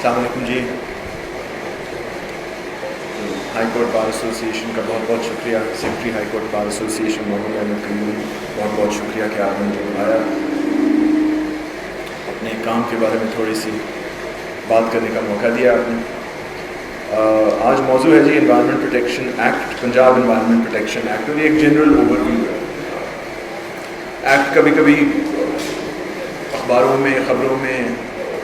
السلام علیکم جی. ہائی کورٹ بار ایسوسیشن کا بہت بہت شکریہ. Secretary high court bar association Muhammad Ahmed Qayyum, بہت بہت شکریہ کہ آپ نے مجھے بلایا. اپنے کام کے بارے میں تھوڑی سی بات کرنے کا موقع دیا آپ نے. آج موضوع ہے جی environment protection act, Punjab environment protection act. اور یہ ایک جنرل اوور ویو ہے. ایکٹ کبھی کبھی اخباروں میں، خبروں میں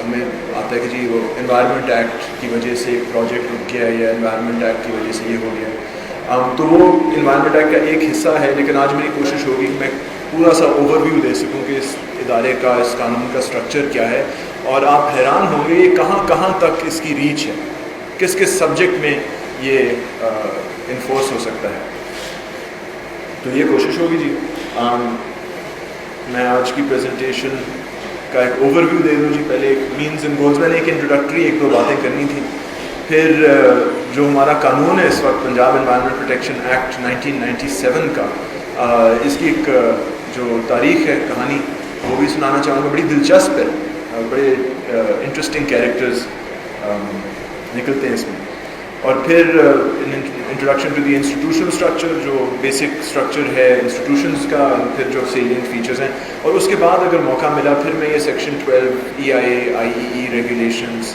ہمیں آتا ہے کہ جی وہ انوائرمنٹ ایکٹ کی وجہ سے ایک پروجیکٹ رک گیا ہے، یا انوائرمنٹ ایکٹ کی وجہ سے یہ ہو گیا. تو وہ انوائرمنٹ ایکٹ کا ایک حصہ ہے، لیکن آج میری کوشش ہوگی کہ میں پورا سا اوور ویو دے سکوں کہ اس ادارے کا، اس قانون کا اسٹرکچر کیا ہے. اور آپ حیران ہوں گے یہ کہاں کہاں تک اس کی ریچ ہے، کس کس سبجیکٹ میں یہ انفورس ہو سکتا ہے. تو یہ کوشش ہوگی جی. میں آج کی پریزنٹیشن کا ایک اوور ویو دے دوں جی. پہلے ایک مینز اینڈ گولز، میں نے ایک انٹروڈکٹری ایک دو باتیں کرنی تھی. پھر جو ہمارا قانون ہے اس وقت، پنجاب انوائرمنٹ پروٹیکشن ایکٹ 1997 کا، اس کی ایک جو تاریخ ہے، کہانی، وہ بھی سنانا چاہوں گا. بڑی دلچسپ ہے، بڑے انٹرسٹنگ کیریکٹرز نکلتے ہیں اس میں. اور پھر introduction to the institutional structure, جو بیسک اسٹرکچر ہے انسٹیٹیوشنز کا، پھر جو سیلینٹ فیچرز ہیں. اور اس کے بعد اگر موقع ملا پھر میں یہ section 12 EIA regulations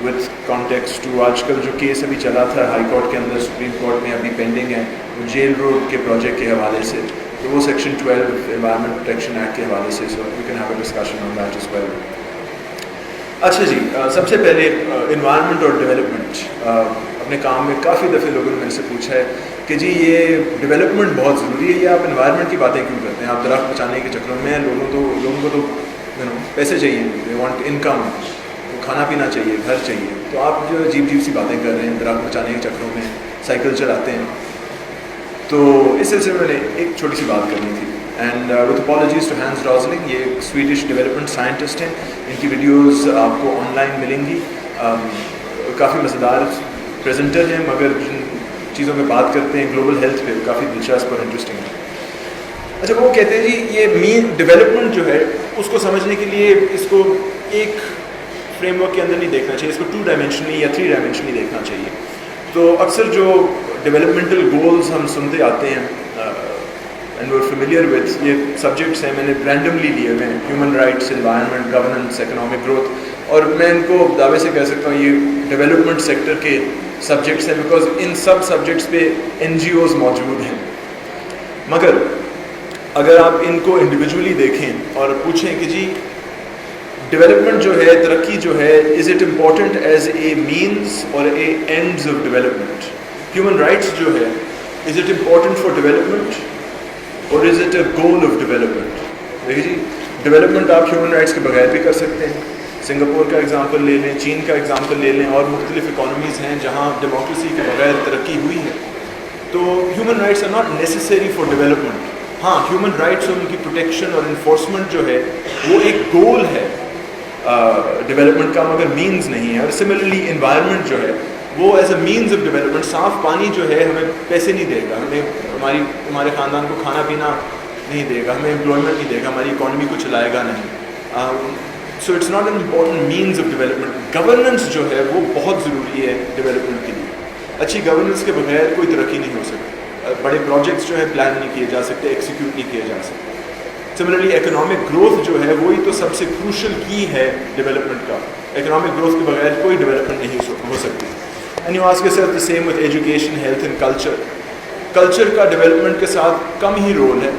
with context to آج کل جو کیس ابھی چلا تھا ہائی کورٹ کے اندر، سپریم کورٹ میں ابھی پینڈنگ ہے، وہ جیل روڈ کے پروجیکٹ کے حوالے سے. تو وہ سیکشن 12 انوائرمنٹ پروٹیکشن ایکٹ کے حوالے سے. So we can have a discussion on that as well. اچھا جی، سب سے پہلے انوائرمنٹ اور ڈیولپمنٹ. اپنے کام میں کافی دفعہ لوگوں نے میرے سے پوچھا ہے کہ جی یہ ڈیولپمنٹ بہت ضروری ہے، یا آپ انوائرمنٹ کی باتیں کیوں کرتے ہیں؟ آپ درخت بچانے کے چکروں میں لوگوں کو تو پیسے چاہیے، دے وانٹ انکم، کھانا پینا چاہیے، گھر چاہیے. تو آپ جو عجیب عجیب سی باتیں کر رہے ہیں درخت بچانے کے چکروں میں، سائیکل چلاتے ہیں. تو اس سلسلے میں نے ایک چھوٹی سی بات کرنی تھی. And with apologies to Hans Rosling, یہ سویڈش ڈیولپمنٹ سائنٹسٹ ہیں. ان کی ویڈیوز آپ کو آن لائن ملیں گی. کافی مزیدار پریزنٹر ہیں، مگر جن چیزوں پہ بات کرتے ہیں گلوبل ہیلتھ پہ، کافی دلچسپ اور انٹرسٹنگ ہے. اچھا، وہ کہتے ہیں جی یہ مین ڈیولپمنٹ جو ہے اس کو سمجھنے کے لیے اس کو ایک فریم ورک کے اندر نہیں دیکھنا چاہیے، اس کو 2 ڈائمینشنلی یا 3 ڈائمینشنلی دیکھنا چاہیے. تو اکثر جو ڈیولپمنٹل گولز ہم سنتے آتے ہیں اینڈ ویئر فیملیئر وتھ، یہ سبجیکٹس ہیں میں نے رینڈملی لیے ہوئے ہیں: human rights, environment, governance, economic growth. اور میں ان کو دعوے سے کہہ سکتا ہوں یہ ڈیولپمنٹ سیکٹر کے سبجیکٹس ہیں، بیکاز ان سب سبجیکٹس پہ NGOs موجود ہیں. مگر اگر آپ ان کو انڈیویجولی دیکھیں اور پوچھیں کہ جی ڈیولپمنٹ جو ہے، ترقی جو ہے، is it important as a means or a ends of development? Human rights جو ہے، is it important for development or is it a goal of development? دیکھیے جی، ڈیولپمنٹ آپ ہیومن رائٹس کے بغیر بھی کر سکتے ہیں. سنگاپور کا ایگزامپل لے لیں، چین کا ایگزامپل لے لیں، اور مختلف اکانومیز ہیں جہاں ڈیموکریسی کے بغیر ترقی ہوئی ہے. تو human rights are not necessary for development. ہاں، ہیومن رائٹس اور ان کی پروٹیکشن اور انفورسمنٹ جو ہے وہ ایک گول ہے ڈیولپمنٹ کا، مگر مینز نہیں ہے. اور سملرلی انوائرمنٹ جو ہے وہ as a means of development, صاف پانی جو ہے ہمیں پیسے نہیں دے گا، ہمیں ہمارے خاندان کو کھانا پینا نہیں دے گا، ہمیں امپلائمنٹ نہیں دے گا، ہماری اکانومی کو چلائے گا نہیں. So it's not an important means of development. Governance جو ہے وہ بہت ضروری ہے ڈیولپمنٹ کے لیے. اچھی گورننس کے بغیر کوئی ترقی نہیں ہو سکتی. بڑے پروجیکٹس جو ہے پلان نہیں کیے جا سکتے، ایکسیکیوٹ نہیں کیے جا سکتے. سملرلی اکنامک گروتھ جو ہے وہی تو سب سے کروشل کی ہے ڈیولپمنٹ کا. اکنامک گروتھ کے بغیر کوئی ڈیولپمنٹ نہیں ہو سکتی. And you ask yourself the same with education, health and culture. Culture کا ڈیولپمنٹ کے ساتھ کم ہی رول ہے.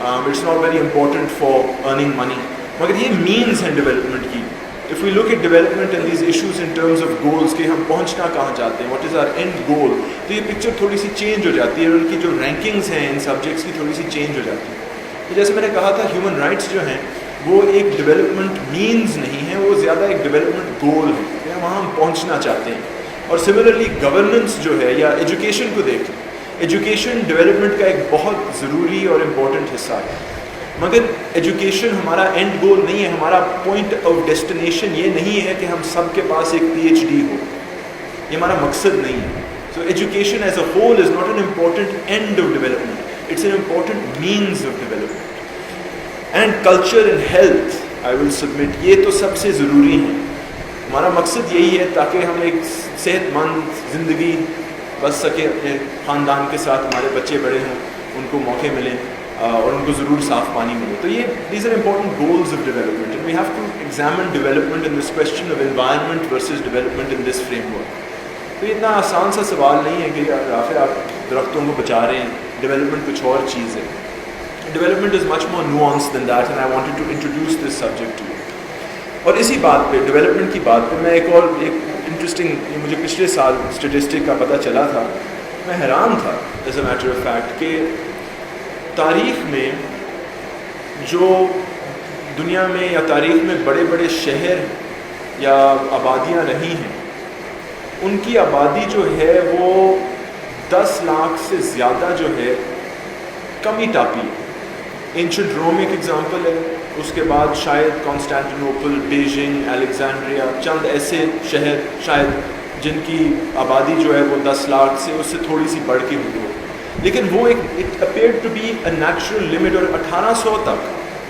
It's not very important for earning money, مگر یہ مینز ہیں ڈیولپمنٹ کی. If we look at development and these issues in terms of goals کہ ہم پہنچنا کہاں چاہتے ہیں، what is our end goal، تو یہ پکچر تھوڑی سی چینج ہو جاتی ہے، اور ان کی جو رینکنگز ہیں ان سبجیکٹس کی تھوڑی سی چینج ہو جاتی ہے. تو جیسے میں نے کہا تھا، ہیومن رائٹس جو ہیں وہ ایک ڈیولپمنٹ مینز نہیں ہیں، وہ زیادہ ایک ڈیولپمنٹ گول ہے کہ وہاں ہم پہنچنا چاہتے ہیں. اور سملرلی گورننس جو ہے، یا ایجوکیشن کو دیکھ لیں، ایجوکیشن ڈیولپمنٹ کا ایک بہت ضروری اور امپورٹنٹ حصہ ہے. مگر ایجوکیشن ہمارا اینڈ گول نہیں ہے، ہمارا پوائنٹ آف ڈیسٹینیشن یہ نہیں ہے کہ ہم سب کے پاس ایک PhD ہو، یہ ہمارا مقصد نہیں ہے. So education as a whole is not an important end of development, it's an important means of development. And culture and health, I will submit, یہ تو سب سے ضروری ہیں. ہمارا مقصد یہی ہے تاکہ ہم ایک صحت مند زندگی بس سکے اپنے خاندان کے ساتھ, ہمارے بچے بڑے ہوں, ان کو موقع ملیں اور ان کو ضرور صاف پانی ملے. تو یہ these are important goals of development, and we have to examine development in this question of environment versus development in this framework. تو اتنا آسان سا سوال نہیں ہے کہ رافع آپ درختوں کو بچا رہے ہیں, ڈیولپمنٹ کچھ اور چیز ہے. Development is much more nuanced than that, and I wanted to introduce this subject to you. اور اسی بات پہ, ڈیولپمنٹ کی بات پہ, میں ایک انٹرسٹنگ, یہ مجھے پچھلے سال اسٹیٹسٹک کا پتہ چلا تھا, میں حیران تھا as a matter of fact کہ تاریخ میں جو دنیا میں یا تاریخ میں بڑے بڑے شہر یا آبادیاں رہی ہیں, ان کی آبادی جو ہے وہ 10 لاکھ سے زیادہ جو ہے کم ہی ٹاپی. اینشنٹ روم ایک ایگزامپل ہے, اس کے بعد شاید کانسٹینٹینوپل, بیجنگ, الیگزینڈریا, چند ایسے شہر شاید جن کی آبادی جو ہے وہ 10 لاکھ سے اس سے تھوڑی سی بڑھ کے ہوئی ہو. لیکن وہ ایک it appeared to be a natural limit. اور 1800 تک,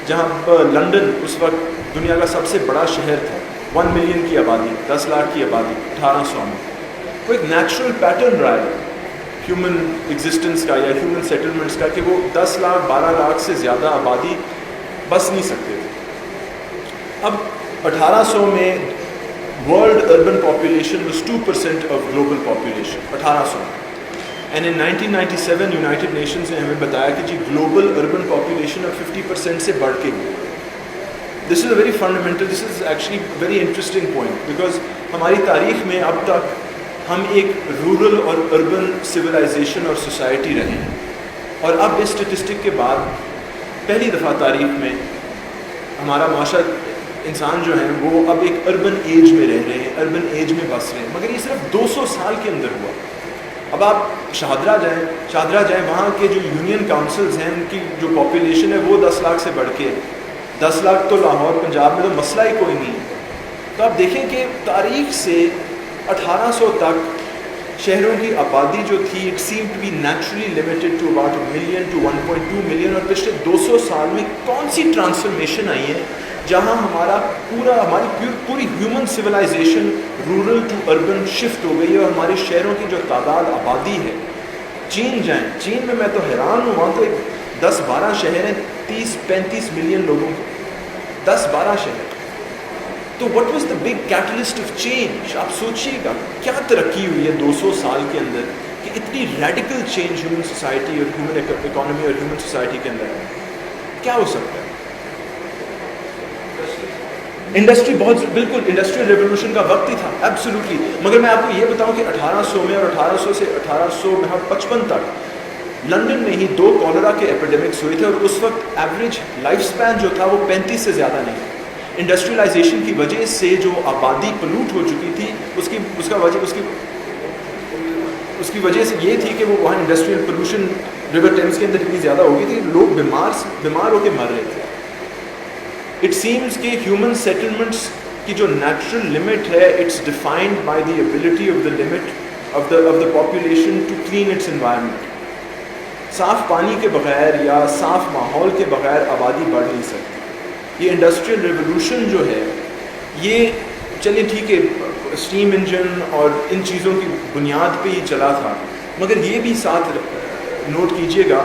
جہاں لنڈن اس وقت دنیا کا سب سے بڑا شہر تھا, 1 ملین کی آبادی, 10 لاکھ کی آبادی 1800 میں, وہ ایک نیچرل پیٹرن رہا ہے ہیومن ایگزسٹنس کا یا ہیومن سیٹلمنٹس کا, کہ وہ 10 لاکھ 12 لاکھ سے زیادہ آبادی بس نہیں سکتے تھے. اب 1800 میں world urban population was 2% of global population 1800 میں. اینڈ ان 1997 یونائٹڈ نیشنز نے ہمیں بتایا کہ جی گلوبل اربن پاپولیشن اب 50% سے بڑھ کے ہوئی. This is a very fundamental, this is actually very interesting point, because ہماری تاریخ میں اب تک ہم ایک رورل اور اربن سویلائزیشن اور سوسائٹی رہے ہیں, اور اب اس اسٹیٹسٹک کے بعد پہلی دفعہ تاریخ میں ہمارا معاشرہ, انسان جو ہیں وہ اب ایک اربن ایج میں رہ رہے ہیں, اربن ایج میں بس رہے ہیں. مگر یہ صرف 200 سال کے اندر ہوا. اب آپ شاہدرہ جائیں, وہاں کے جو یونین کاؤنسلز ہیں ان کی جو پاپولیشن ہے وہ 10 لاکھ سے بڑھ کے 10 لاکھ تو لاہور پنجاب میں تو مسئلہ ہی کوئی نہیں ہے. تو آپ دیکھیں کہ تاریخ سے 1800 تک شہروں کی آبادی جو تھی, it seem to be naturally limited to about 1 million to 1.2 million. اور پچھلے 200 سال میں کون سی ٹرانسفارمیشن آئی ہے جہاں ہماری پوری human civilization rural to urban shift ہو گئی ہے, اور ہمارے شہروں کی جو تعداد آبادی ہے. چین جائیں, چین میں تو حیران ہوں, وہاں تو 10-12 شہر ہیں 30-35 ملین لوگوں کے, 10-12 شہر. تو what was the big catalyst of change؟ آپ سوچیے گا کیا ترقی ہوئی ہے 200 سال کے اندر کہ اتنی ریڈیکل چینج ہیومن سوسائٹی اور ہیومن اکانومی اور ہیومن سوسائٹی کے اندر کیا ہو سکتا ہے؟ انڈسٹری بہت بالکل انڈسٹریل ریولوشن کا وقت ہی تھا, ایبسولوٹلی. مگر میں آپ کو یہ بتاؤں کہ 1800 میں اور 1800 سے 1855 تک لنڈن میں ہی 2 کالرا کے ایپیڈیمکس ہوئے تھے, اور اس وقت ایوریج لائف سپین جو تھا وہ 35 سے زیادہ نہیں تھا. انڈسٹریلائزیشن کی وجہ سے جو آبادی پلوٹ ہو چکی تھی, اس کی وجہ سے یہ تھی کہ وہ وہاں انڈسٹریل پولوشن ریور ٹیمز کے اندر اتنی زیادہ ہو گئی تھی, لوگ بیمار ہو کے مر رہے تھے. اٹ سیمز کہ ہیومن سیٹلمنٹس کی جو نیچرل لمٹ ہے, it's defined by the ability of the limit of the population to clean its environment. صاف پانی کے بغیر یا صاف ماحول کے بغیر آبادی بڑھ نہیں سکتی. یہ انڈسٹریل ریولوشن جو ہے یہ چلیے ٹھیک ہے اسٹیم انجن اور ان چیزوں کی بنیاد پہ ہی چلا تھا, مگر یہ بھی ساتھ نوٹ کیجئے گا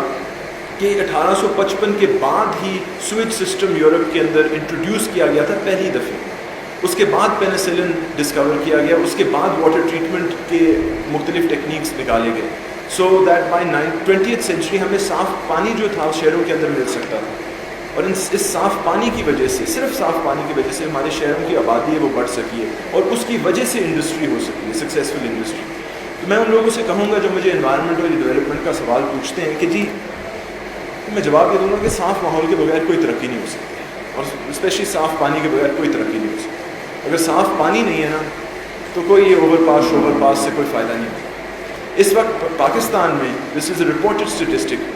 کہ 1855 کے بعد ہی سویج سسٹم یورپ کے اندر انٹروڈیوس کیا گیا تھا پہلی دفعہ. اس کے بعد پینیسلن ڈسکور کیا گیا, اس کے بعد واٹر ٹریٹمنٹ کے مختلف ٹیکنیکس نکالے گئے, so that by 20th century ہمیں صاف پانی جو تھا شہروں کے اندر مل سکتا تھا. اور اس صاف پانی کی وجہ سے, صرف صاف پانی کی وجہ سے ہمارے شہروں کی آبادی ہے وہ بڑھ سکی ہے, اور اس کی وجہ سے انڈسٹری ہو سکی ہے, سکسیزفل انڈسٹری. تو میں ان لوگوں سے کہوں گا جو مجھے انوائرمنٹ اور ڈیولپمنٹ کا سوال پوچھتے ہیں کہ جی, میں جواب یہ دوں گا کہ صاف ماحول کے بغیر کوئی ترقی نہیں ہو سکتی, اور اسپیشلی صاف پانی کے بغیر کوئی ترقی نہیں ہو سکتی. اگر صاف پانی نہیں ہے نا تو کوئی یہ اوور پاس سے کوئی فائدہ نہیں ہوتا. اس وقت پاکستان میں, دس is a reported statistic,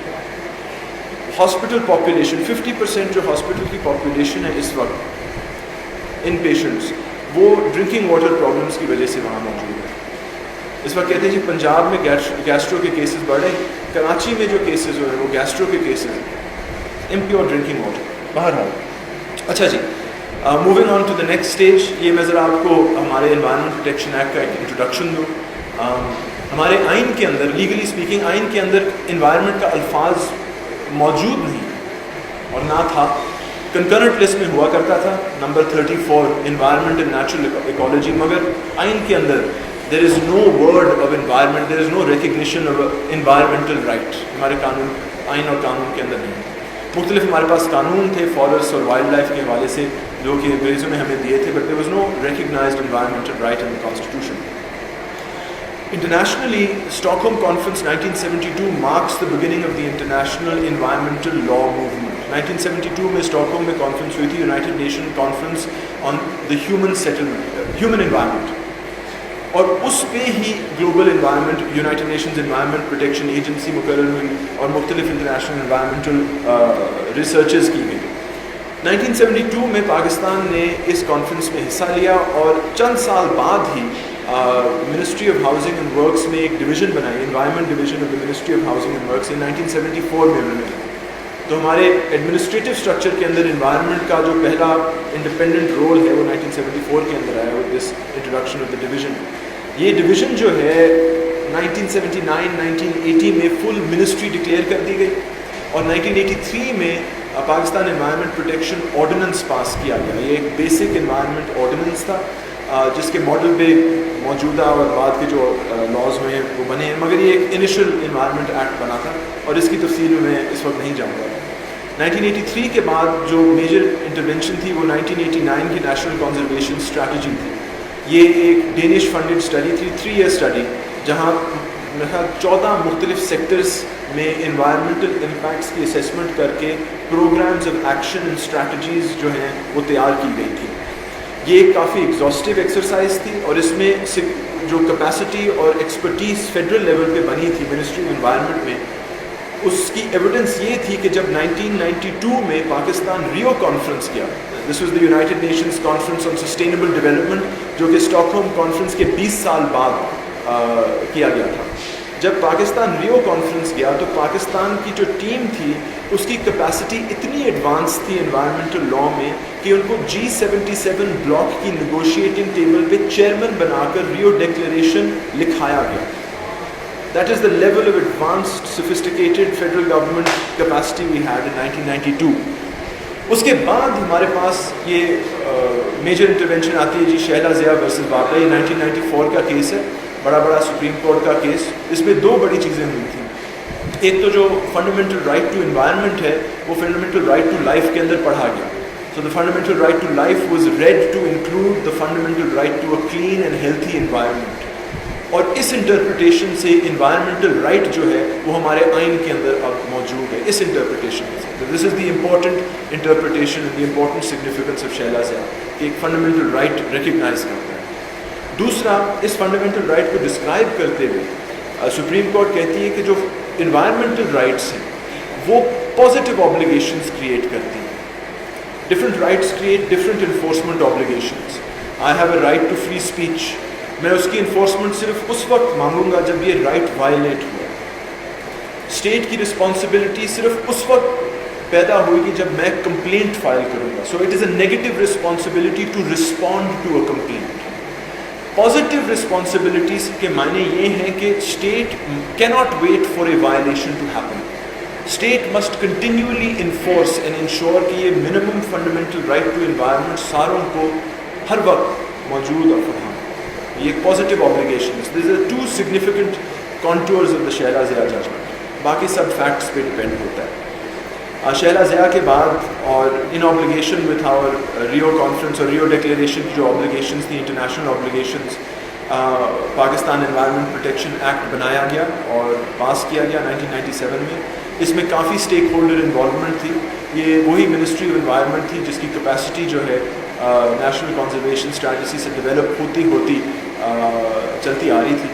hospital population 50% جو ہاسپٹل کی پاپولیشن ہے اس وقت ان پیشنٹس, وہ ڈرنکنگ واٹر پرابلمس کی وجہ سے وہاں موجود ہے. اس وقت کہتے ہیں جی پنجاب میں گیسٹرو کے کیسز بڑھ رہے ہیں, کراچی میں جو کیسز ہوئے وہ گیسٹرو کے کیسز ہیں, امپیور ڈرنکنگ واٹر. بہرحال اچھا جی, moving on to the next stage. یہ میں ذرا آپ کو ہمارے انوائرمنٹ پروٹیکشن ایکٹ کا ایک انٹروڈکشن دوں. ہمارے آئین کے اندر لیگلی اسپیکنگ آئین کے اندر انوائرمنٹ کا الفاظ موجود نہیں اور نہ تھا. کنکرنٹ لسٹ میں ہوا کرتا تھا number 34 environment and natural ecology, مگر آئین کے اندر there is no word of environment, there is no recognition of environmental right. ہمارے قانون, آئین اور قانون کے اندر نہیں. مختلف ہمارے پاس قانون تھے فارسٹ اور وائلڈ لائف کے حوالے سے جو کہ انگریزوں نے ہمیں دیے تھے, but there was no recognised environmental right in the constitution. Internationally, Stockholm Conference 1972 marks the beginning of the international environmental law movement. 1972 میں اسٹاکہولم میں کانفرنس ہوئی تھی, united nation conference on the human settlement, human environment, اور اس پہ ہی global environment, united nations environment protection agency مقرر ہوئی اور مختلف انٹرنیشنل انوائرمنٹل ریسرچز کی گئی. 1972 میں پاکستان نے اس کانفرنس میں حصہ لیا اور چند سال بعد ہی ministry of housing and works نے ایک ڈویژن بنائی, environment division of the ministry of housing and works, 1974 میں انہوں نے. تو ہمارے ایڈمنسٹریٹو اسٹرکچر کے اندر انوائرمنٹ کا جو پہلا انڈیپینڈنٹ رول ہے وہ 1974 کے اندر آیا with this introduction of the division. یہ ڈویژن جو ہے 1979-1980 میں فل منسٹری ڈکلیئر کر دی گئی اور 1983 میں پاکستان انوائرمنٹ پروٹیکشن آرڈیننس پاس کیا گیا. یہ ایک بیسک انوائرمنٹ آرڈیننس تھا جس کے ماڈل پہ موجودہ اور بعد کے جو لاز ہوئے ہیں وہ بنے ہیں, مگر یہ ایک انیشل انوائرمنٹ ایکٹ بنا تھا اور اس کی تفصیل میں اس وقت نہیں جاؤں گا. 1983 کے بعد جو میجر انٹرونشن تھی وہ 1989 کی نیشنل کنزرویشن اسٹریٹجی تھی. یہ ایک ڈینش فنڈڈ اسٹڈی تھی, 3 ایئر اسٹڈی, جہاں میرے خیال 14 مختلف سیکٹرز میں انوائرمنٹل امپیکٹس کی اسیسمنٹ کر کے programmes of action and strategies جو ہیں وہ تیار کی گئی تھی. یہ ایک کافی ایگزاسٹیو ایکسرسائز تھی اور اس میں جو کیپیسٹی اور ایکسپرٹیز فیڈرل لیول پہ بنی تھی منسٹری آف انوائرمنٹ میں, اس کی ایویڈنس یہ تھی کہ جب 1992 میں پاکستان ریو کانفرنس کیا, دس was the United nations conference on sustainable development, جو کہ اسٹاکہولم کانفرنس کے 20 سال بعد کیا گیا تھا. جب پاکستان ریو کانفرنس گیا تو پاکستان کی جو ٹیم تھی اس کی کیپیسٹی اتنی ایڈوانس تھی انوائرمنٹل لا میں کہ ان کو G77 بلاک کی نیگوشیٹنگ ٹیبل پہ چیئرمین بنا کر ریو ڈیکلیریشن لکھایا گیا. That is the level of advanced sophisticated federal government capacity we had in 1992. اس کے بعد ہمارے پاس یہ میجر انٹرونشن آتی ہے جی شہلا ضیاء ورسز واقعہ, یہ 1994 کا کیس ہے, بڑا سپریم کورٹ کا کیس. اس میں 2 بڑی چیزیں ہوئی تھیں. ایک تو جو فنڈامنٹل رائٹ ٹو انوائرمنٹ ہے وہ فنڈامنٹل رائٹ ٹو لائف کے اندر پڑھا گیا. So the fundamental right to life was read to include the fundamental right to a clean and healthy environment. اور اس انٹرپریٹیشن سے انوائرمنٹل رائٹ جو ہے وہ ہمارے آئین کے اندر اب موجود ہے. اس انٹرپریٹیشن سے this is the important interpretation and the important significance of Shehla Zia کہ ایک فنڈامنٹل رائٹ ریکگنائز کرتا ہے. دوسرا, اس فنڈامنٹل رائٹ کو ڈسکرائب کرتے ہوئے سپریم کورٹ کہتی ہے کہ جو انوائرمنٹل رائٹس ہیں وہ پازیٹیو آبلیگیشنز کریٹ کرتی ہیں. Different rights create different enforcement obligations. I have a right to free speech, میں اس کی انفورسمنٹ صرف اس وقت مانگوں گا جب یہ رائٹ وائلیٹ ہوا. اسٹیٹ کی رسپانسبلٹی صرف اس وقت پیدا ہوئے گی جب میں کمپلینٹ فائل کروں گا. So it is a negative responsibility to respond to a complaint. Positive responsibilities کے معنی یہ ہیں کہ اسٹیٹ کی not wait for a violation to happen. State must continuously enforce and ensure کہ یہ minimum fundamental right to environment ساروں کو ہر وقت موجود اور فراہم. یہ ایک پازیٹیو آبلیگیشن ہے. These are 2 significant contours of the Shehla Zia judgment. باقی سب فیکٹس پہ ڈپینڈ ہوتا ہے. شہلا ضیاء کے بعد اور ان obligation with our Rio conference اور ریو ڈیکلیریشن کی جو آبلیگیشنز تھیں international obligations, Pakistan environment protection act بنایا گیا اور پاس کیا گیا 1997 میں. اس میں کافی اسٹیک ہولڈر انوالومنٹ تھی. یہ وہی منسٹری آف انوائرمنٹ تھی جس کی کیپیسٹی جو ہے نیشنل کنزرویشن اسٹریٹجی سے ڈیولپ ہوتی چلتی آ رہی تھی.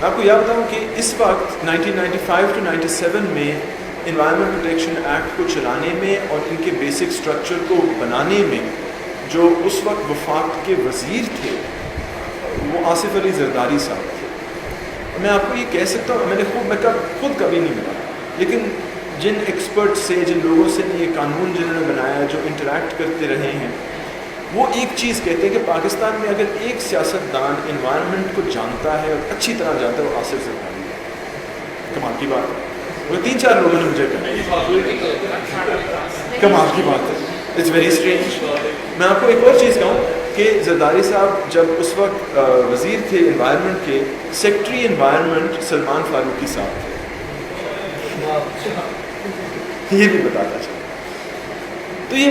میں آپ کو یہ بتاؤں کہ اس وقت 1995 to 97 میں انوائرمنٹ پروٹیکشن ایکٹ کو چلانے میں اور ان کے بیسک اسٹرکچر کو بنانے میں جو اس وقت وفاق کے وزیر تھے وہ آصف علی زرداری صاحب تھے. میں آپ کو یہ کہہ سکتا ہوں, میں خود کبھی نہیں ملا, لیکن جن ایکسپرٹ سے, جن لوگوں سے یہ قانون جنہوں نے بنایا, جو انٹریکٹ کرتے رہے ہیں, وہ ایک چیز کہتے ہیں کہ پاکستان میں اگر ایک سیاستدان انوائرمنٹ کو جانتا ہے اور اچھی طرح جانتا ہے وہ آصف زرداری ہے. کمال کی بات ہے. وہ 3-4 لوگوں نے مجھے کہا کمال کی بات ہے. It's very strange. میں آپ کو ایک اور چیز کہوں کہ زرداری صاحب جب اس وقت وزیر تھے انوائرمنٹ کے, سیکٹری انوائرمنٹ سلمان فاروقی صاحب تھے. یہ بھی بتاتا چاہتا. تو یہ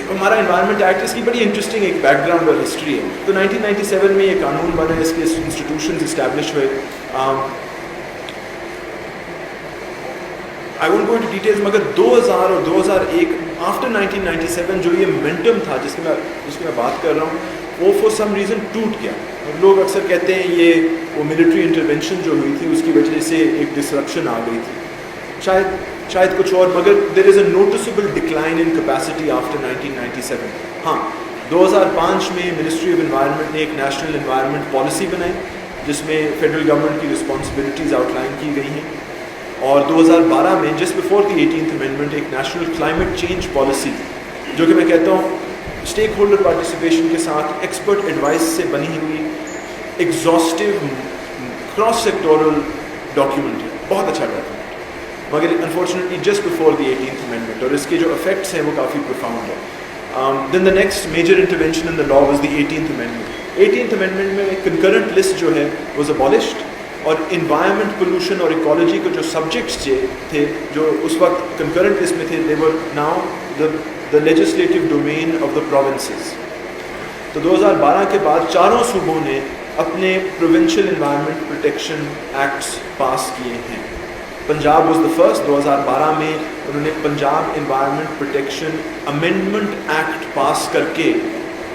ہمارا انوائرمنٹ ایکٹ, اس کی بڑی انٹرسٹنگ ایک بیک گراؤنڈ اور ہسٹری ہے. تو 1997 میں یہ قانون بنا, اس کے انسٹیٹیوشنز اسٹیبلش ہوئے. I won't go into details, مگر 2000 اور 2001 آفٹر 1997 جو یہ مومنٹم تھا جس کی میں بات کر رہا ہوں, وہ فور سم ریزن ٹوٹ گیا. اور لوگ اکثر کہتے ہیں یہ وہ ملٹری انٹرونشن جو ہوئی تھی اس کی وجہ سے ایک ڈسرپشن آ گئی تھی, شاید کچھ اور, مگر there is a noticeable decline in capacity after 1997. ہاں, 2005 میں منسٹری آف انوائرمنٹ نے ایک نیشنل انوائرمنٹ پالیسی بنائی جس میں فیڈرل گورنمنٹ کی رسپانسبلٹیز آؤٹ لائن کی گئی ہیں. اور 2012 میں just before the 18th amendment ایک نیشنل کلائمیٹ چینج پالیسی, جو کہ میں کہتا ہوں اسٹیک ہولڈر پارٹیسپیشن کے ساتھ ایکسپرٹ ایڈوائس سے بنی ہوئی ایگزاسٹیو کراس سیکٹورل ڈاکیومنٹ ہے. بہت اچھا ڈاکیومنٹ, مگر unfortunately just before the 18th amendment, اور اس کے جو افیکٹس ہیں وہ کافی پروفاؤنڈ ہیں. Then the next major intervention in the law was the 18th amendment. 18th amendment میں کنکرنٹ لسٹ جو ہے واز ابالشڈ, اور انوائرمنٹ, پولوشن اور ایکالوجی کو جو سبجیکٹس تھے جو اس وقت کنکرنٹ لسٹ میں تھے, they were now the legislative domain of the provinces. تو 2012 کے بعد چاروں صوبوں نے اپنے provincial environment protection acts pass کیے ہیں. Punjab was the first. 2012 میں انہوں نے Punjab environment protection amendment act pass کر کے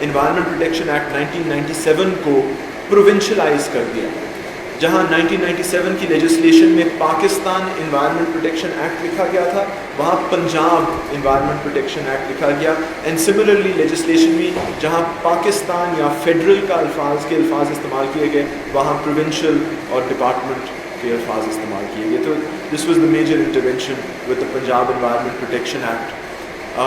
انوائرمنٹ پروٹیکشن ایکٹ 1997 کو پروونشلائز کر دیا. جہاں 1997 کی لیجسلیشن میں پاکستان انوائرمنٹ پروٹیکشن ایکٹ لکھا گیا تھا, وہاں پنجاب انوائرمنٹ پروٹیکشن ایکٹ لکھا گیا. اینڈ سملرلی لیجسلیشن میں جہاں پاکستان یا فیڈرل کا الفاظ استعمال کیے گئے, وہاں پروونشل اور ڈپارٹمنٹ کے الفاظ استعمال کیے گئے. تو this was the major intervention with the Punjab environment protection act.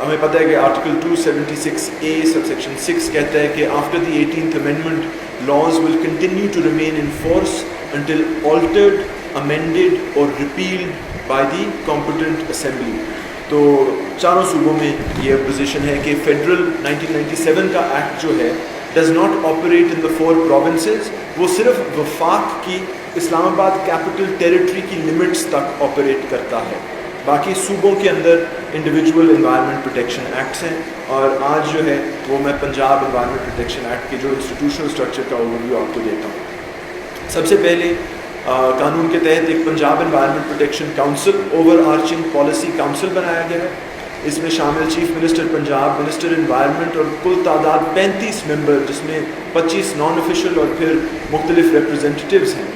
ہمیں پتہ ہے کہ آرٹیکل 276A سب سیکشن 6 کہتا ہے کہ after the 18th amendment laws will continue to remain in force until altered, amended or repealed by the competent assembly. تو چاروں صوبوں میں یہ پوزیشن ہے کہ فیڈرل 1997 کا ایکٹ جو ہے does not operate in the 4 provinces. وہ صرف وفاق کی اسلام آباد کیپٹل ٹیریٹری کی لمٹس تک آپریٹ کرتا ہے. باقی صوبوں کے اندر انڈیویجول انوائرمنٹ پروٹیکشن ایکٹس ہیں. اور آج جو ہے وہ میں پنجاب انوائرمنٹ پروٹیکشن ایکٹ کے جو انسٹیٹیوشنل اسٹرکچر کا اوور ویو آپ کو دیتا ہوں. سب سے پہلے قانون کے تحت ایک Punjab environment protection council, over arching policy council بنایا گیا ہے. اس میں شامل chief minister Punjab, minister environment, اور کل تعداد 35 ممبر, جس میں 25 نان آفیشیل اور پھر مختلف ریپرزینٹیوز ہیں.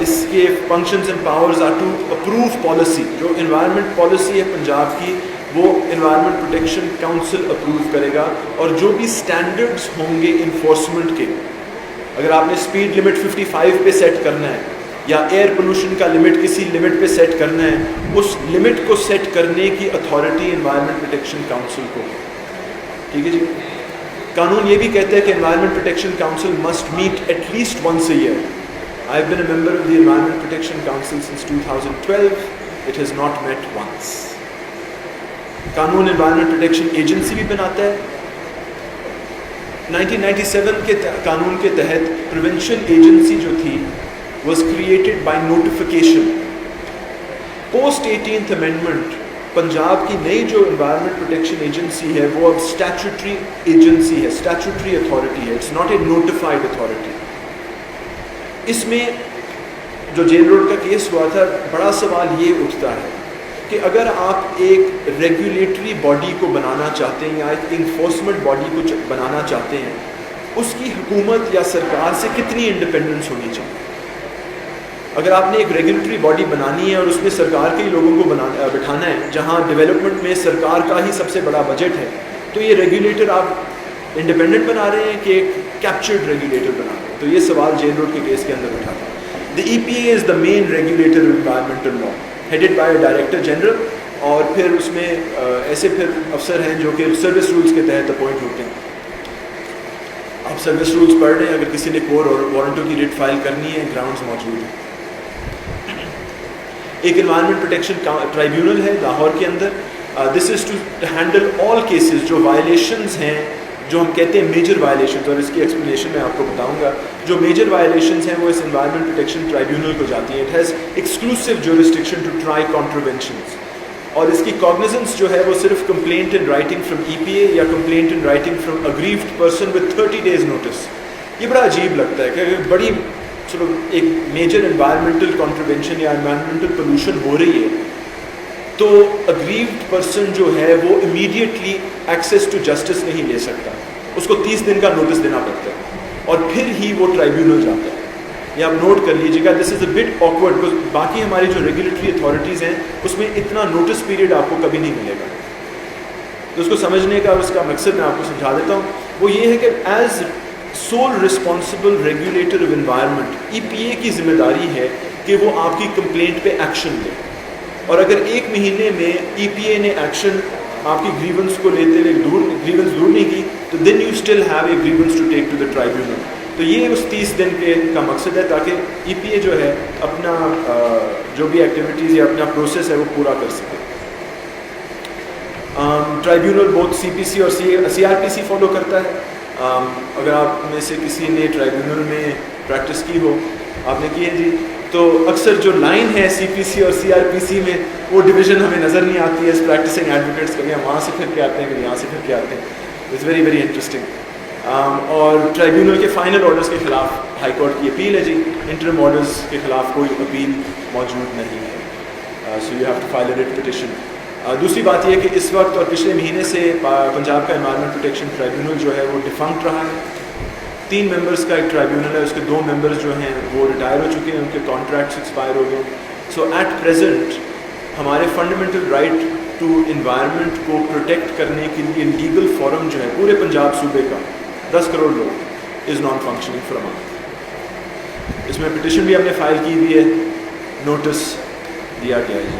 اس کے functions and powers are to approve policy. جو انوائرمنٹ پالیسی ہے پنجاب کی وہ انوائرمنٹ پروٹیکشن کاؤنسل اپروو کرے گا, اور جو بھی سٹینڈرڈز ہوں گے انفورسمنٹ کے, اگر آپ نے اسپیڈ لمٹ 55 پہ سیٹ کرنا ہے یا ایئر پولوشن کا لمٹ کسی لمٹ پہ سیٹ کرنا ہے, اس لمٹ کو سیٹ کرنے کی اتھارٹی انوائرمنٹ پروٹیکشن کاؤنسل کو. ٹھیک ہے جی. قانون یہ بھی کہتا ہے کہ environment protection council must meet at least once a year. I have been a member of the Environment Protection Council since 2012. It has not met once. قانون انوائرمنٹ پروٹیکشن ایجنسی بھی بناتا ہے. 1997 کے قانون کے تحت پروونشل ایجنسی جو تھی was created by notification. Post 18th amendment Punjab کی نئی جو انوائرمنٹ پروٹیکشن ایجنسی ہے وہ اب اسٹیچوٹری ایجنسی ہے, اسٹیچوٹری اتھارٹی ہے. It's not a notified authority. اس میں جو جیل روڈ کا کیس ہوا تھا, بڑا سوال یہ اٹھتا ہے کہ اگر آپ ایک ریگولیٹری باڈی کو بنانا چاہتے ہیں یا ایک انفورسمنٹ باڈی کو بنانا چاہتے ہیں, اس کی حکومت یا سرکار سے کتنی انڈیپینڈنس ہونی چاہیے. اگر آپ نے ایک ریگولیٹری باڈی بنانی ہے اور اس میں سرکار کے ہی لوگوں کو بٹھانا ہے, جہاں ڈیولپمنٹ میں سرکار کا ہی سب سے بڑا بجٹ ہے, تو یہ ریگولیٹر آپ انڈیپینڈنٹ بنا رہے ہیں کہ ایک کیپچرڈ ریگولیٹر بنا رہے ہیں. تو یہ سوال جیل روڈ کے کیس کے اندر اٹھا تھا. The EPA is the main regulator of environmental law. Headed by director general, اور پھر اس میں ایسے پھر افسر ہیں جو کہ سروس رولز کے تحت اپوائنٹ ہوتے ہیں. آپ سروس رولز پڑھ رہے ہیں, اگر کسی نے کور اور وارنٹوں کی ریٹ فائل کرنی ہے, گراؤنڈز موجود ہیں. ایک انوائرمنٹ پروٹیکشن ٹرائیبیونل ہے لاہور کے اندر. دس از ٹو ہینڈل آل کیسز جو وائلیشنز ہیں, جو ہم کہتے ہیں میجر وائلیشنز, اور اس کی ایکسپلینیشن میں آپ کو بتاؤں گا. جو میجر وائلیشنز ہیں وہ اس انوائرمنٹ پروٹیکشن ٹرائیبیونل کو جاتی ہیں. It has exclusive jurisdiction to try contraventions, اور اس کی کاگنیزنس جو ہے وہ صرف complaint in writing from E P A یا complaint in writing from aggrieved person with 30 days notice. یہ بڑا عجیب لگتا ہے کہ اگر بڑی چلو ایک میجر انوائرمنٹل کانٹروینشن یا انوائرمنٹل پولوشن ہو رہی ہے, تو اگریوڈ پرسن جو ہے وہ امیڈیٹلی ایکسیس ٹو جسٹس نہیں لے سکتا, اس کو 30 دن کا نوٹس دینا پڑتا ہے, اور پھر ہی وہ ٹرائیبیونل جاتا ہے. یہ آپ نوٹ کر لیجیے گا, دس is a but awkward, because باقی ہماری جو ریگولیٹری اتھارٹیز ہیں اس میں اتنا نوٹس پیریڈ آپ کو کبھی نہیں ملے گا. تو اس کو سمجھنے کا اور اس کا مقصد میں آپ کو سمجھا دیتا ہوں. وہ یہ ہے کہ as sole responsible regulator of environment, E P A کی ذمہ داری ہے کہ وہ آپ کی کمپلینٹ پہ ایکشن لے, اور اگر 1 مہینے میں ای پی اے نے ایکشن آپ کی گریونس کو لیتے ہوئے گریونس دور نہیں کی, تو then you still have a grievance to take to the tribunal. تو یہ اس 30 دن کا مقصد ہے, تاکہ ای پی اے جو ہے اپنا جو بھی ایکٹیویٹیز یا اپنا پروسیس ہے وہ پورا کر سکے. ٹرائیبیونل بہت سی پی سی اور سی آر پی سی فالو کرتا ہے. اگر آپ میں سے کسی نے ٹرائیبیونل میں پریکٹس کی ہو, آپ نے کی ہے جی, تو اکثر جو لائن ہے سی پی سی اور سی آر پی سی میں, وہ ڈویژن ہمیں نظر نہیں آتی ہے. پریکٹسنگ ایڈوکیٹس کبھی ہم وہاں سے پھر کے آتے ہیں, کبھی یہاں سے پھر کے آتے ہیں. It's very very interesting. اور ٹرائیبیونل کے فائنل آرڈرز کے خلاف ہائی کورٹ کی اپیل ہے جی, انٹرم آرڈرز کے خلاف کوئی اپیل موجود نہیں ہے. So you have to file a writ petition. دوسری بات یہ ہے کہ اس وقت اور پچھلے مہینے سے پنجاب کا انوائرمنٹ پروٹیکشن ٹرائیبیونل جو ہے وہ ڈیفنکٹ رہا ہے. 3 ممبرس کا ایک ٹرائیبیونل ہے, اس کے 2 ممبرز جو ہیں وہ ریٹائر ہو چکے ہیں, ان کے کانٹریکٹس ایکسپائر ہو گئے. سو ایٹ پریزنٹ ہمارے فنڈامنٹل رائٹ ٹو انوائرمنٹ کو پروٹیکٹ کرنے کے لیے لیگل فورم جو ہے پورے پنجاب صوبے کا 10 کروڑ لوگ از نان فنکشننگ فرام. اس میں پٹیشن بھی ہم نے فائل کی ہوئی ہے, نوٹس دیا گیا ہے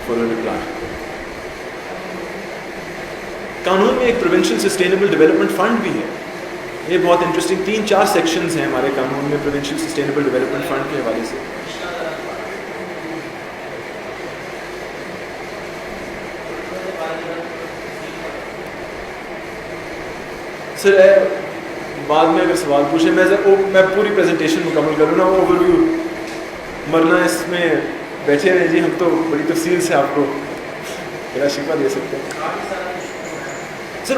فور رپلائی. قانون میں ایک پروونشل سسٹینیبل ڈیولپمنٹ فنڈ بھی ہے. یہ بہت انٹرسٹنگ 3-4 سیکشنز ہیں ہمارے قانون میں پروونشل سسٹینیبل ڈیولپمنٹ فنڈ کے حوالے سے. سر بعد میں اگر سوال پوچھیں, میں پوری پریزنٹیشن مکمل کروں نا, اوور ویو مرنا اس میں بیٹھے رہیں جی, ہم تو بڑی تفصیل سے آپ کو میرا شفا دے سکتے ہیں. سر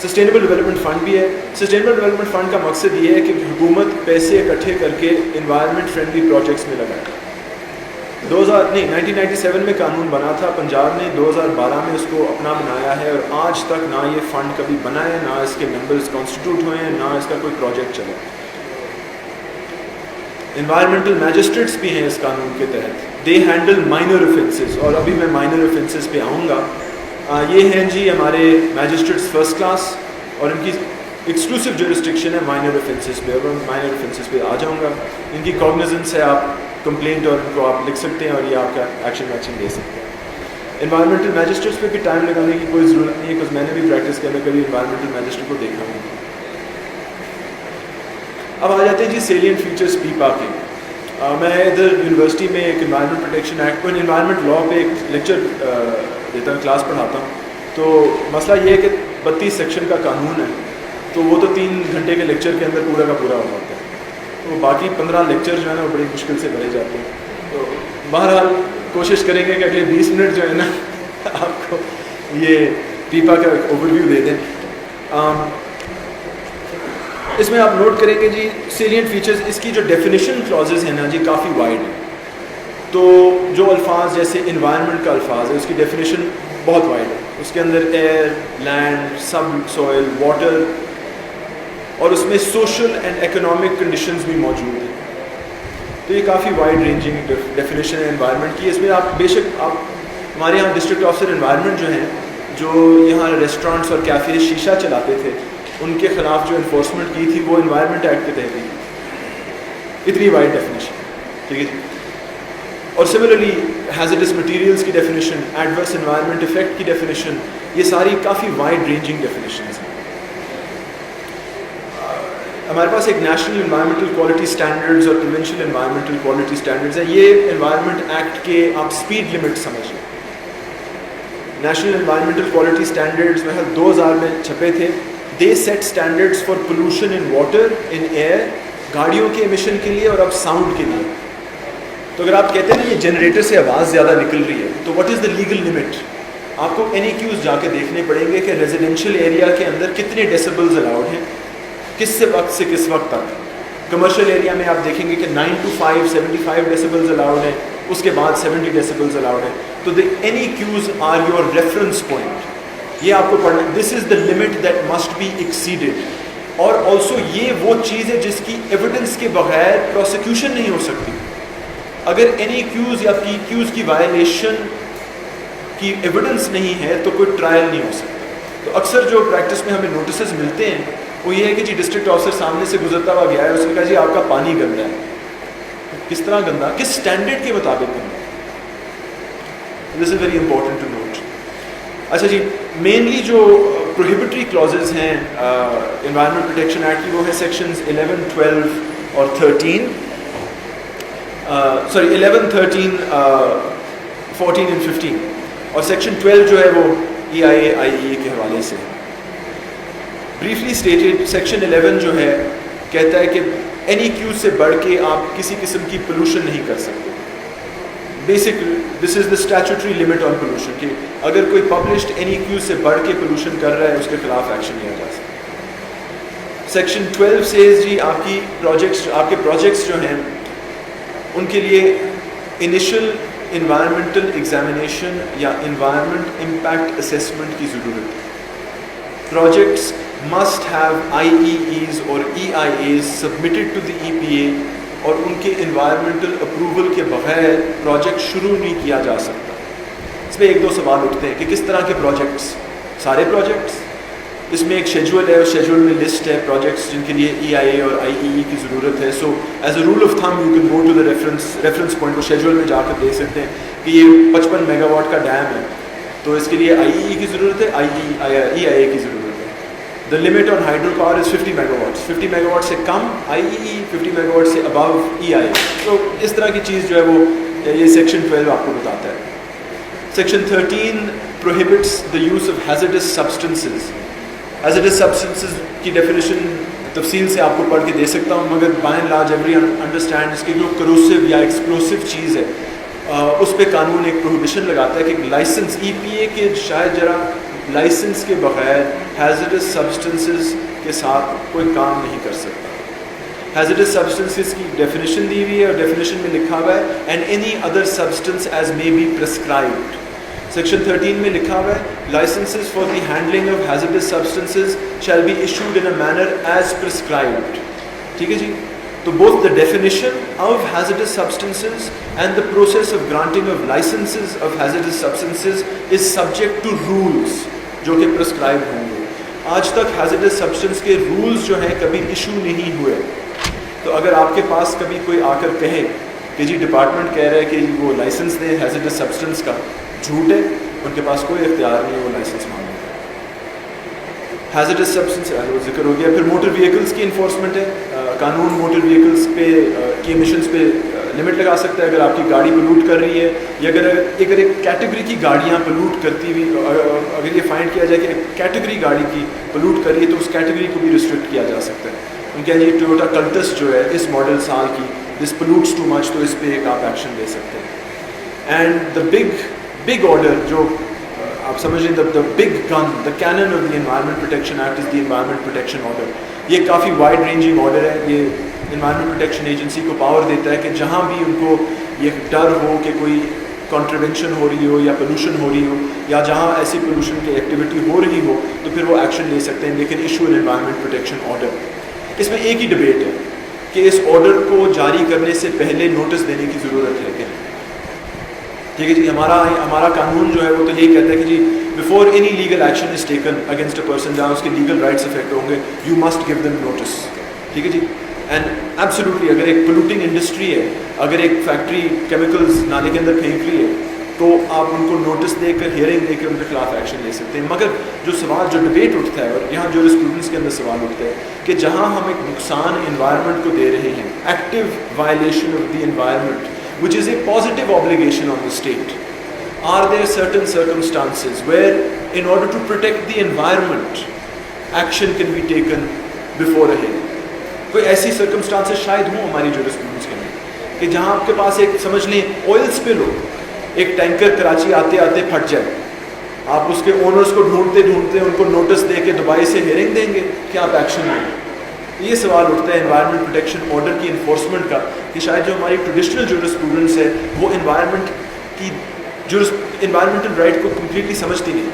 سسٹینیبل ڈیولپمنٹ فنڈ بھی ہے. سسٹینیبل ڈیولپمنٹ فنڈ کا مقصد یہ ہے کہ حکومت پیسے اکٹھے کر کے انوائرمنٹ فرینڈلی پروجیکٹس میں لگائے. 1997 میں قانون بنا تھا, پنجاب نے 2012 میں اس کو اپنا بنایا ہے, اور آج تک نہ یہ فنڈ کبھی بنا ہے, نہ اس کے ممبرز کانسٹیٹیوٹ ہوئے ہیں, نہ اس کا کوئی پروجیکٹ چلا. انوائرمنٹل میجسٹریٹس بھی ہیں اس قانون کے تحت, دے ہینڈل مائنر افینسز, اور ابھی میں مائنر افینسز پہ آؤں گا. یہ ہیں جی ہمارے میجسٹریٹس فرسٹ کلاس, اور ان کی ایکسکلوسیو جورسڈکشن ہے مائنر افینسز پہ. اور مائنر افینسز پہ آ جاؤں گا. ان کی کاگنیزنس ہے, آپ کمپلینٹ اور ان کو آپ لکھ سکتے ہیں, اور یہ آپ کا ایکشن دے سکتے ہیں. انوائرمنٹل میجسٹریٹس پہ بھی ٹائم لگانے کی کوئی ضرورت نہیں ہے, بکاز میں نے بھی پریکٹس کرنے کبھی انوائرمنٹل میجسٹریٹ کو دیکھا نہیں. اب آ جاتے ہیں جی سیلینٹ فیچرس پیپا کے. میں ادھر یونیورسٹی میں ایک انوائرمنٹ پروٹیکشن ایکٹ کو انوائرمنٹ لا پہ ایک لیکچر دیتا ہوں, کلاس پڑھاتا ہوں. تو مسئلہ یہ ہے کہ 32 سیکشن کا قانون ہے, تو وہ تو 3 گھنٹے کے لیکچر کے اندر پورا کا پورا ہو جاتا ہے. تو باقی 15 لیکچر جو ہے نا وہ بڑی مشکل سے بھرے جاتے ہیں. تو بہرحال کوشش کریں گے کہ اگلے 20 منٹ جو ہے نا آپ کو یہ پیپا کا ایک اوور ویو دے دیں. اس میں آپ نوٹ کریں گے جی سیلینٹ فیچرز, اس کی جو ڈیفینیشن کلازز ہیں نا جی کافی وائڈ ہیں. تو جو الفاظ جیسے انوائرمنٹ کا الفاظ ہے, اس کی ڈیفینیشن بہت وائڈ ہے. اس کے اندر ایئر, لینڈ, سب سوئل, واٹر, اور اس میں سوشل اینڈ اکنامک کنڈیشنز بھی موجود ہیں. تو یہ کافی وائڈ رینجنگ ڈیفینیشن ہے انوائرمنٹ کی. اس میں آپ بے شک آپ ہمارے یہاں ڈسٹرکٹ آفیسر انوائرمنٹ جو ہیں, جو یہاں ریسٹورینٹس اور کیفے شیشہ چلاتے تھے, ان کے خلاف جو انفورسمنٹ کی تھی وہ انوائرمنٹ ایکٹ کے تحت ہی. اتنی وائڈ ڈیفینیشن, ٹھیک ہے جی. اور سملرلی ہیزرڈس مٹیریلز کی ڈیفینیشن, ایڈورس انوائرمنٹ افیکٹ کی ڈیفینیشن, یہ ساری کافی وائڈ رینجنگ ڈیفینیشنز ہیں. ہمارے پاس ایک نیشنل انوائرمنٹل کوالٹی اسٹینڈرڈز اور پروونشل انوائرمنٹل کوالٹی اسٹینڈرڈز ہیں. یہ انوائرمنٹ ایکٹ کے آپ اسپیڈ لمٹ سمجھ لیں. نیشنل انوائرمنٹل کوالٹی اسٹینڈرڈز میں 2000 میں چھپے تھے. They set standards for pollution in water, in air, گاڑیوں کے ایمیشن کے لیے اور اب ساؤنڈ کے لیے. تو اگر آپ کہتے ہیں نا یہ جنریٹر سے آواز زیادہ نکل رہی ہے, تو what is the legal limit? آپ کو این ای کیوز جا کے دیکھنے پڑیں گے کہ ریزیڈینشیل ایریا کے اندر کتنے ڈیسیبلز الاؤڈ ہیں, کس سے وقت سے کس وقت تک. کمرشل ایریا میں آپ دیکھیں گے کہ 9 to 5 75 ڈیسیبلز الاؤڈ ہیں, اس کے بعد 70 ڈیسیبلز الاؤڈ ہیں. تو the N E Qs are your reference point. یہ آپ کو پڑھنا, this is the limit that must be exceeded. اور آلسو یہ وہ چیز ہے جس کی ایویڈنس کے بغیر پروسیکیوشن نہیں ہو سکتی. اگر این ای کیوز یا پی کیوز کی وائلیشن کی ایویڈنس نہیں ہے تو کوئی ٹرائل نہیں ہو سکتا. تو اکثر جو پریکٹس میں ہمیں نوٹسز ملتے ہیں وہ یہ ہے کہ جی ڈسٹرکٹ آفیسر سامنے سے گزرتا ہوا گیا ہے, اس نے کہا جی آپ کا پانی گندا ہے. کس طرح گندا, کس اسٹینڈرڈ کے مطابق گندا؟ This is very important to note. اچھا جی, مینلی جو پروہیبٹری کلازز ہیں انوائرمنٹ پروٹیکشن ایکٹ کی وہ ہے سیکشنز 11, 12 اور 13. 11, 13, 14 and 15. اور سیکشن 12 جو ہے وہ EIA کے حوالے سے. بریفلی اسٹیٹڈ, سیکشن 11 جو ہے کہتا ہے کہ این ای کیو سے بڑھ کے آپ کسی قسم کی پولوشن نہیں کر سکتے. Basic this is the statutory limit on pollution, کہ اگر کوئی پبلشڈ این ای کیو سے بڑھ کے پولوشن کر رہا ہے اس کے خلاف ایکشن لیا جا سکتا. سیکشن 12 سیز جی آپ کے پروجیکٹس جو ہیں ان کے لیے انیشل انوائرمنٹل ایگزامینیشن یا انوائرمنٹ امپیکٹ اسیسمنٹ کی ضرورت ہے. پروجیکٹس must have IEEs اور EIAs submitted to the EPA, اور ان کے انوائرمنٹل اپروول کے بغیر پروجیکٹ شروع نہیں کیا جا سکتا. اس میں ایک دو سوال اٹھتے ہیں کہ کس طرح کے پروجیکٹس, سارے پروجیکٹس. اس میں ایک شیڈول ہے, اور شیڈول میں لسٹ ہے پروجیکٹس جن کے لیے EIA اور IEE کی ضرورت ہے. So as a rule of thumb you can go to the reference point, کو شیڈول میں جا کر دیکھ سکتے ہیں کہ یہ 55 میگا واٹ کا ڈیم ہے, تو اس کے لیے IEE کی ضرورت ہے, EIA کی ضرورت ہے. The limit on hydro power is 50 megawatts. 50 megawatt سے کم IEE, 50 megawatt سے above EIA. تو اس طرح کی چیز جو ہے وہ یہ سیکشن 12 آپ کو بتاتا ہے. Section 13 prohibits the use of hazardous substances. Hazardous substances کی ڈیفینیشن تفصیل سے آپ کو پڑھ کے دے سکتا ہوں, مگر by and large everyone understands کہ جو corrosive یا explosive چیز ہے اس پہ قانون ایک پروہیبیشن لگاتا ہے کہ لائسنس EPA کے شاید ذرا لائسنس کے بغیر ہیزرڈس سبسٹنسز کے ساتھ کوئی کام نہیں کر سکتا. ہیزرڈس سبسٹنسز کی ڈیفینیشن دی ہوئی ہے, اور ڈیفینیشن میں لکھا ہوا ہے and any other substance as may be prescribed. Section 13 میں لکھا ہوا ہے licences for the handling of hazardous substances shall be issued in a manner as prescribed. ٹھیک ہے جی. تو both the definition of hazardous substances and the process of granting of licenses of hazardous substances is subject to rules جو کہ prescribed ہوں گے. آج تک hazardous substance کے rules جو ہیں کبھی ایشو نہیں ہوئے. تو اگر آپ کے پاس کبھی کوئی آ کر کہے کہ جی ڈپارٹمنٹ کہہ رہا ہے کہ وہ لائسنس دے hazardous substance کا, جھوٹ ہے, ان کے پاس کوئی اختیار نہیں ہے وہ لائسنس مانگنے کا. ہیزرڈس سبسٹنس ذکر ہو گیا. پھر موٹر وہیکلس کی انفورسمنٹ ہے. قانون موٹر وہیکلس پہ کی ایمیشنس پہ لمٹ لگا سکتا ہے. اگر آپ کی گاڑی پولوٹ کر رہی ہے, یا اگر ایک کیٹیگری کی گاڑیاں پولوٹ کرتی ہوئی, اگر یہ فائنڈ کیا جائے کہ ایک کیٹیگری گاڑی کی پولوٹ کر رہی ہے, تو اس کیٹیگری کو بھی ریسٹرکٹ کیا جا سکتا ہے. ان کے یہ ٹویوٹا کلٹس جو ہے اس ماڈل سال کی, دس پولوٹس ٹو مچ, تو اس پہ ایک آپ ایکشن لے سکتے ہیں. اینڈ دا بگ آرڈر جو آپ سمجھ لیں, the big gun, the canon of the environment protection act is the environment protection order. یہ کافی وائڈ رینجنگ آرڈر ہے. یہ انوائرمنٹ پروٹیکشن ایجنسی کو پاور دیتا ہے کہ جہاں بھی ان کو یہ ڈر ہو کہ کوئی کنٹریونشن ہو رہی ہو یا پولوشن ہو رہی ہو, یا جہاں ایسی پولوشن کی ایکٹیویٹی ہو رہی ہو, تو پھر وہ ایکشن لے سکتے ہیں. لیکن issue an environment protection order. اس میں ایک ہی ڈبیٹ ہے کہ اس آرڈر کو جاری کرنے سے پہلے نوٹس دینے کی ضرورت ہے کہ نہیں. ٹھیک ہے جی. ہمارا قانون جو ہے وہ تو یہی کہتا ہے کہ جی before any legal action is taken against a person, جہاں اس کے لیگل رائٹس افیکٹ ہوں گے, you must give them notice. ٹھیک ہے جی. اینڈ ایبسلیوٹلی اگر ایک پولوٹنگ انڈسٹری ہے, اگر ایک فیکٹری کیمیکلز نالے کے اندر پھینک رہی ہے تو آپ ان کو نوٹس دے کر ہیئرنگ دے کے ان کے خلاف ایکشن لے سکتے ہیں. مگر جو سوال جو ڈبیٹ اٹھتا ہے, اور یہاں جو اسٹوڈنٹس کے اندر سوال اٹھتا ہے کہ جہاں ہم ایک نقصان انوائرمنٹ کو دے رہے ہیں, active violation of the environment which is a positive obligation on the state, are there certain circumstances where in order to protect the environment action can be taken before a hearing? کوئی ایسی circumstances شاید ہوں ہماری jurisprudence کے اندر کہ جہاں آپ کے پاس ایک سمجھ لیں آئل اسپل ہو, ایک ٹینکر کراچی آتے آتے پھٹ جائے, آپ اس کے اونرز کو ڈھونڈتے ڈھونڈتے ان کو نوٹس دے کے دبئی سے ہیئرنگ دیں گے, کیا آپ ایکشن لیں گے؟ یہ سوال اٹھتا ہے انوائرمنٹ پروٹیکشن آرڈر کی انفورسمنٹ کا, کہ شاید جو ہماری ٹریڈیشنل جورسپروڈنس ہے وہ انوائرمنٹ کی انوائرمنٹل رائٹ کو کمپلیٹلی سمجھتی نہیں.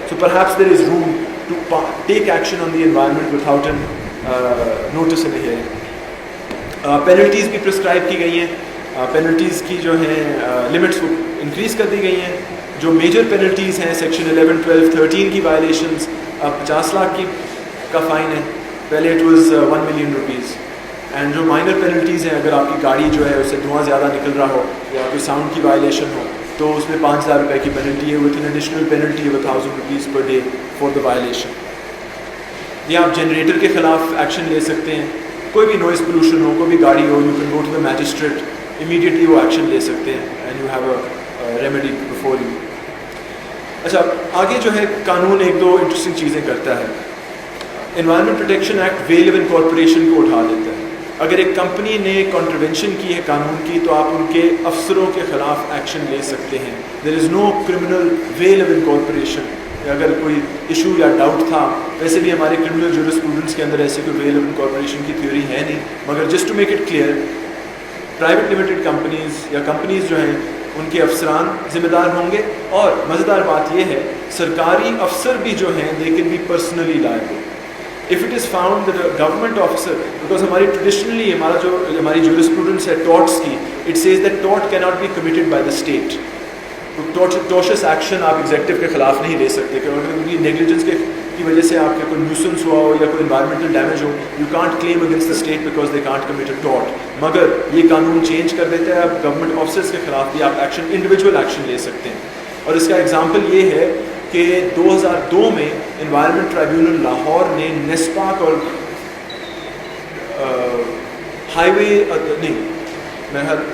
So perhaps there is room to take action on the environment without an notice in hearing. Penalties بھی پرسکرائب کی گئی ہیں, پینلٹیز کی جو ہیں لمٹس وہ انکریز کر دی گئی ہیں. جو میجر پینلٹیز ہیں سیکشن 11, 12, 13 کی وائلیشنز 50 لاکھ کی کا فائن ہے, پہلے it was 1 million rupees. And جو مائنر پینلٹیز ہیں, اگر آپ کی گاڑی جو ہے اس سے دھواں زیادہ نکل رہا ہو یا کوئی ساؤنڈ کی وائلیشن ہو تو اس میں 5,000 روپے کی پینلٹی ہے, with an additional penalty of 1,000 rupees per day for the violation. یا آپ جنریٹر کے خلاف ایکشن لے سکتے ہیں, کوئی بھی نوائز پولوشن ہو, کوئی بھی گاڑی ہو, you can go to the magistrate, immediately وہ ایکشن لے سکتے ہیں and you have a remedy before you. اچھا, آگے جو ہے قانون ایک دو انٹرسٹنگ چیزیں کرتا ہے. Environment protection act veil of incorporation کو اٹھا دیتا ہے. اگر ایک کمپنی نے کانٹروینشن کی ہے قانون کی تو آپ ان کے افسروں کے خلاف ایکشن لے سکتے ہیں. دیر is know criminal well of incorporation. اگر کوئی ایشو یا ڈاؤٹ تھا, ویسے بھی ہمارے کرمنل جورسپروڈنس کے اندر ایسے کوئی ویل آف انکارپوریشن کی تھیوری ہے نہیں, مگر just to make it clear, private limited companies یا کمپنیز جو ہیں ان کے افسران ذمہ دار ہوں گے. اور مزیدار بات یہ ہے سرکاری افسر بھی جو ہیں they can be personally liable if it is found that a government officer, because ہماری جورسپروڈنس ہے ٹارٹس کی, it says that tort cannot be committed by the state. Tortious action آپ ایگزیکٹو کے خلاف نہیں لے سکتے, کیونکہ نیگلیجنس کی وجہ سے آپ کے کوئی نیوسنس ہوا ہو یا کوئی environmental damage who, you can't claim against the state because they can't commit a tarot. مگر یہ قانون چینج کر دیتا ہے, اب گورنمنٹ آفیسرس کے خلاف بھی آپ ایکشن انڈیویجول ایکشن لے سکتے ہیں. اور اس کا ایگزامپل یہ ہے کہ 2002 میں انوائرمنٹ ٹرائیبیونل لاہور نے نیسپاک اور high way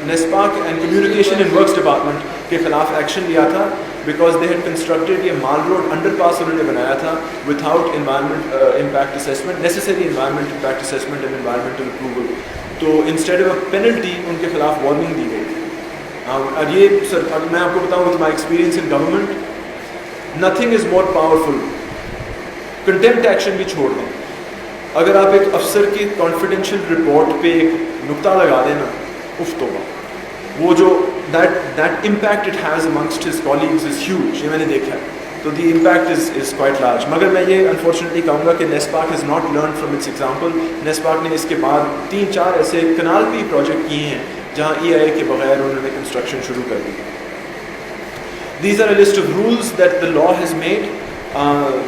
NESPAK and communication and works department کے خلاف ایکشن لیا تھا بیکاز دے ہیڈ کنسٹرکٹیڈ, یہ مال روڈ انڈر پاس انہوں نے بنایا تھا without environment impact assessment, necessary environment impact assessment and environmental approval. تو انسٹیڈ آف اے پینلٹی ان کے خلاف وارننگ دی گئی. اور یہ سر میں آپ کو بتاؤں with my experience in government, nothing is more powerful. Contempt action بھی چھوڑ دیں, اگر آپ ایک افسر کی کانفیڈینشیل رپورٹ پہ ایک نقطہ لگا دیں نا, اف توبہ, وہ جو that impact it has amongst his colleagues is huge. یہ میں نے دیکھا ہے, تو the impact is quite large. مگر میں یہ unfortunately کہوں گا کہ NESPAK has not learned from its example. NESPAK نے اس کے بعد 3-4 ایسے کنال پی پروجیکٹ کیے ہیں جہاں EIA کے بغیر انہوں نے کنسٹرکشن شروع کر دی. These are a list of rules that the law has made.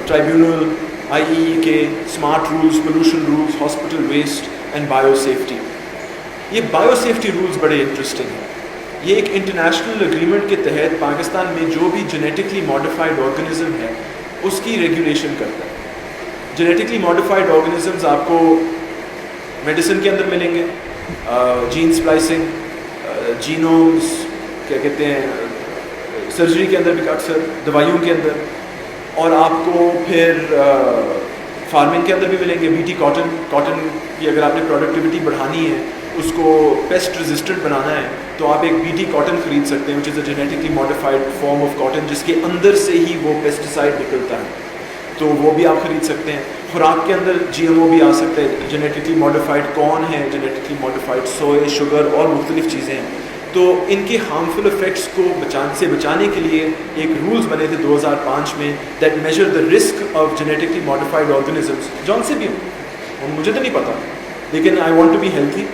Tribunal, IEE کے smart rules, pollution rules, hospital waste and biosafety. یہ biosafety rules بڑے انٹرسٹنگ ہیں. یہ ایک انٹرنیشنل اگریمنٹ کے تحت پاکستان میں جو بھی جینیٹکلی ماڈیفائڈ آرگنزم ہے اس کی ریگولیشن کرتا ہے. جینیٹکلی ماڈیفائڈ آرگنزمز آپ کو میڈیسن کے اندر ملیں گے, جین سپلائسنگ, جینومز کیا کہتے ہیں, سرجری کے اندر بھی اکثر, دوائیوں کے اندر, اور آپ کو پھر فارمنگ کے اندر بھی ملیں گے. BT کاٹن کی اگر آپ نے پروڈکٹیوٹی بڑھانی ہے, اس کو پیسٹ ریزسٹنٹ بنانا ہے, تو آپ ایک BT کاٹن خرید سکتے ہیں, which is a genetically modified form of cotton, جس کے اندر سے ہی وہ پیسٹیسائڈ نکلتا ہے, تو وہ بھی آپ خرید سکتے ہیں. خوراک کے اندر GMO بھی آ سکتے ہیں, جینیٹکلی ماڈیفائڈ کارن ہے, جینیٹکلی ماڈیفائڈ سوئے, شوگر اور مختلف چیزیں ہیں. تو ان کے ہارمفل افیکٹس کو بچانے کے لیے ایک رولز بنے تھے 2005 میں, that major the risk of genetically modified organisms. جون سے بھی ہوں, مجھے تو نہیں پتا, لیکن I want to be healthy,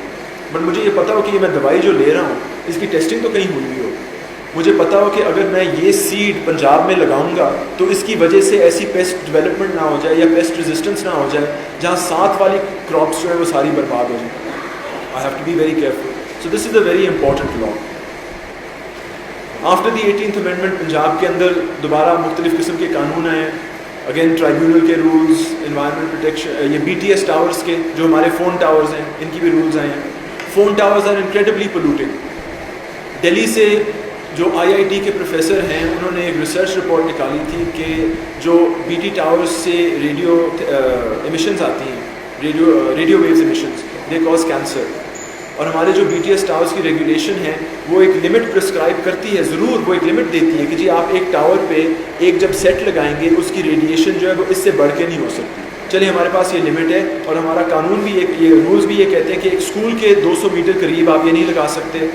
but مجھے یہ پتا ہو کہ یہ میں دوائی جو لے رہا ہوں اس کی ٹیسٹنگ تو کہیں ہوئی ہو. مجھے پتا ہو کہ اگر میں یہ سیڈ پنجاب میں لگاؤں گا تو اس کی وجہ سے ایسی پیسٹ ڈیولپمنٹ نہ ہو جائے یا پیسٹ ریزسٹنس نہ ہو جائے جہاں ساتھ والی کراپس جو ہے وہ ساری برباد ہو جائیں. I have to be very careful. So this is a very important law. After the 18th Amendment Punjab کے اندر دوبارہ مختلف قسم کے قانون آئے ہیں. اگین ٹرائیبیونل کے رولز, انوائرمنٹ پروٹیکشن, یہ BTS ٹاورز کے جو ہمارے فون ٹاورز ہیں ان کی بھی رولز آئے ہیں. Phone towers are incredibly polluting. Delhi سے جو IIT کے پروفیسر ہیں انہوں نے ایک ریسرچ رپورٹ نکالی تھی کہ جو BT ٹاورز سے ریڈیو ایمیشنز آتی ہیں, ریڈیو ویوز ایمیشنز, دے کاز کینسر. اور ہمارے جو BTS ٹاورز کی ریگولیشن ہے وہ ایک لمٹ پرسکرائب کرتی ہے, ضرور وہ ایک لمٹ دیتی ہے کہ جی آپ ایک ٹاور پہ ایک جب سیٹ لگائیں گے اس کی ریڈیشن جو ہے وہ اس سے بڑھ کے نہیں ہو سکتی. چلے ہمارے پاس یہ لمٹ ہے, اور ہمارا قانون بھی یہ رولز بھی یہ کہتے ہیں کہ ایک اسکول کے 200 میٹر قریب آپ یہ نہیں لگا سکتے,